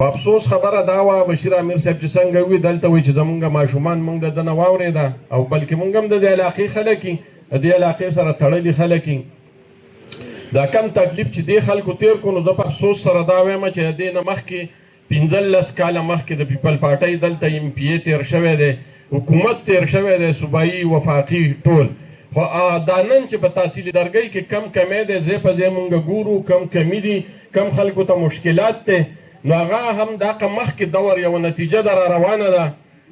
په افسوس خبره دا وه بشیر امیر صاحب چې څنګه وي دلته وایي چې زمونږ ماشومان مونږ د ده نه واورېده او بلکې مونږ هم د دې علاقې خلک یي د دې علاقې سره تړلي خلک یي. دا کم تکلیف چې دې خلکو تیر کړو نو زه په افسوس سره دا وایم چې د دې نه مخکې 15 کاله مخکې د پیپل پارټۍ دلته ایم پی ای تیر شوی دی، حکومت تیر شوی دی، صوبایي وفاقي ټول. خو دا نن چې په تحصیل درګۍ کې کم کمی دی ځای په ځای مونږ ګورو کم کمی دي، کم خلکو ته مشکلات دی، نو هغه هم دغه مخکې دور یوه نتیجه ده را روانه ده.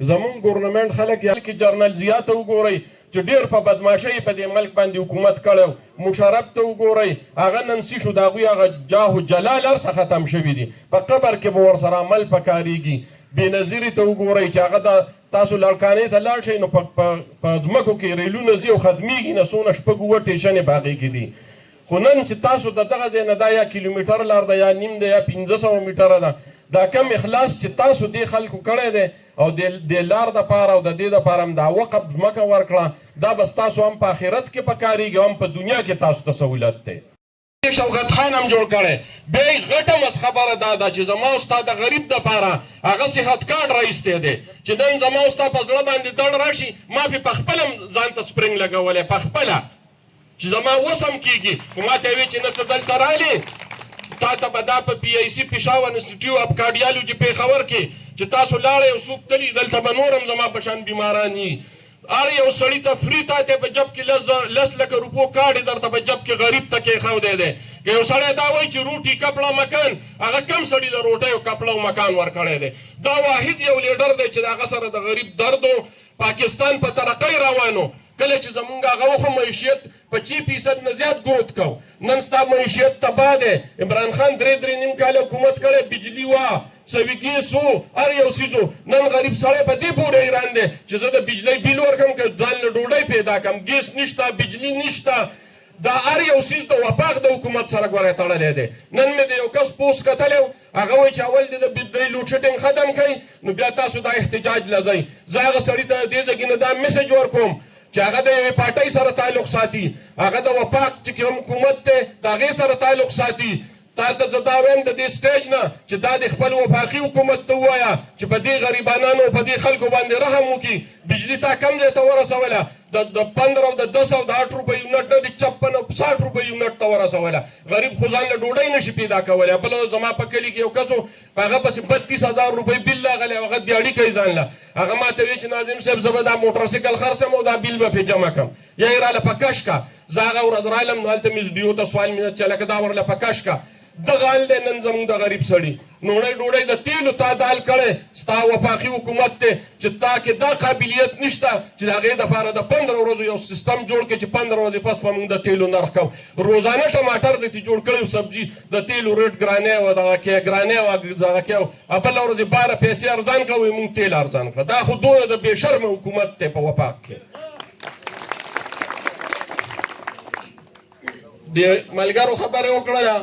زمونږ ګورنمنټ خلک یا کې جرنالزیات وګورئ چې ډېر په بدماشۍ په دې ملک باندې حکومت کړی، مشرف ته وګورئ هغه نن څه شو د هغوی هغه جاه و جلال هر څه ختم شوي دي، په قبر کې به ورسره عمل پکارېږي. بېنظیرې ته وګورئ چې هغه د تاسو لړکانې ته لاړ شئ نو په ځمکو کې ریلونه ځي او ختمېږي نه څونه شپږ اووه ټېشنې په هغې کې دي. خو نن چې تاسو د دغه ځای نه دا یا کیلومیټر لار ده یا نیم ده یا 1500 میټره ده، دا کم اخلاص چې تاسو دې خلکو کړی دی او د لار دپاره او د دې دپاره هم دا وقف ځمکه ورکړه، دا بس تاسو هم په آخرت کې پکارېږي او هم په دنیا کې تاسو ته سهولت دی. شوکت خان هم جوړ کړی. بیا یې غټه مس خبره دا ده چې زما او ستا د غریب دپاره هغه صحت کارډ رایستی دی چې نن زما او ستا په زړه باندې دړ راشي ما پې پخپله ځان ته سپرنګ لګولی پخپله چې زما وس هم کېږي. خو ما ته یې ویې چې نه ته دلته رالې تا ته به دا په پی آی سی پېښور انسټیټیوټ اف کارډیالوجي پېښور کې چې تاسو لاړئ او څوک تلي دلته به نور هم زما په شان بیماران وي. هر یو سړي ته فري تا ته په جب کې 10 لکه روپو کاډ درته په جب کې غریب ته کېښودی دی. که یو سړی دا وایي چې روټي کپړه مکان، هغه کم سړي له روټۍ او کپړه او مکان ورکړی دی. دا واحد یو لیډر دی چې د هغه سره د غریب درد و. پاکستان په ترقۍ روانو، کله چې زمونږ هغه وخو معیشت په 6% نه زیات ګروت کو، نن ستا معیشت تباه دی. عمران خان 3.5 کاله حکومت کړی، بجلي وه، سویګیس و، هر یو څیز و. نن غریب سړی په دې پورې حیران دی چې زه د بجلۍ بیل ورکړم که ځان له ډوډۍ پیدا کړم. ګیس نشته، بجلي نشته، دا هر یو څیز د وفاق د حکومت سره ګوره تړلی دی. نن مې د یو کس پوسټ کتلی و، هغه وایي چې اول دې د لوډ شیډینګ ختم کړئ نو بیا تاسو دا احتجاج له ځئ. زه هغه سړي ته دې ځای کې نه دا میسج ورکوم چې هغه د یوې پارټۍ سره تعلق ساتي، هغه د وفاق چې کوم حکومت دی د هغې سره تعلق ساتي. تا ته زه دا وایم د دې سټیج نه چې دا د خپل وفاقي حکومت ته ووایه چې په دې غریبانانو په دې خلکو باندې رحم وکړي. بجلي تا کم ځای ته ورسوله، د 15 او د 10 او د 8 روپۍ یونټ نه د 56 او 60 روپۍ یونټ ته ورسوله. غریب خو ځان له ډوډۍ نشي پیدا کولی. بل زما په کلي کې یو کس و، په هغه پسې 32,000 روپۍ بل راغلی، هغه دیاړي کوي ځان له. هغه ما ته وایي چې ناظم صاحب زه به دا موټرسایکل خرڅم او دا بیل به پرې جمع کړم، یا یې راله په کش کا. زه هغه ورځ رالم نو هلته مې زډیو ته سوال مې چې لکه دا ورله په کش کا. دغه حال دی نن زموږ د غریب سړي. نوړی ډوډۍ د تیلو تا دال کړی، ستا وفاقي حکومت دی چې تا کې دا قابلیت نشته چې د هغې دپاره د 15 ورځو یو سیستم جوړ کړي چې 15 ورځې پس به موږ د تیلو نرخ کوو. روزانه ټماټر درته جوړ کړی و، سبزي د تیلو ریټ ګرانی و، دغه کې ګرانی و، دغه کې و، بله ورځې 12 پیسې ارزان کړه، موږ تیل ارزان کړه. دا خو دونه د بې شرمه حکومت دی په وفاق کې. د ملګرو خبرې وکړله